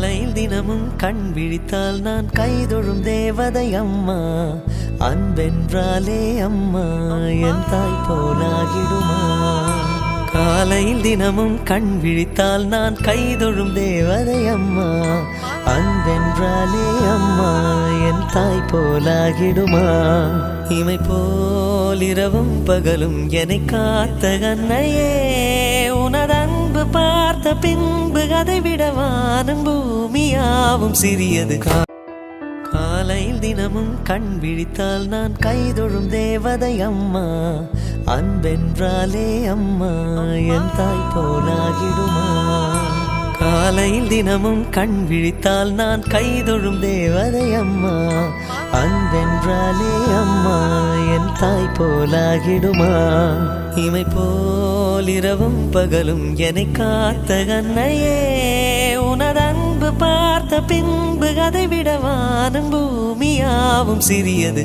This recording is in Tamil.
காலையில் தினமும் கண் விழித்தால் நான் கைதொழும் தேவதை அம்மா. அன்பென்றாலே அம்மா என் தாய் போலாகிடுமா. காலையில் தினமும் கண் விழித்தால் நான் கைதொழும் தேவதை அம்மா. அன்பென்றாலே அம்மா என் தாய் போலாகிடுமா. இமை போல் இரவும் பகலும் என்னை காத்த கண்ணையே, உனது அன்பு பார்த்த பின்பு அதை விட வானம் பூமியாவும் சிறியது. காலையில் தினமும் கண் விழித்தால் நான் கைதொழும் தேவதை அம்மா. அன்பென்றாலே அம்மா என் தாய் போலாகிடுமா. காலையில் தினமும் கண் விழித்தால் நான் கைதொழும் தேவதை அம்மா. அன்பென்றாலே அம்மா என் தாய் போலாகிடுமா. இமை போல் இரவும் பகலும் என்னை காத்த கண்ணையே, உனது அன்பு பார்த்த பின்பு அதை விட வானம் பூமியாவும் சிறியது.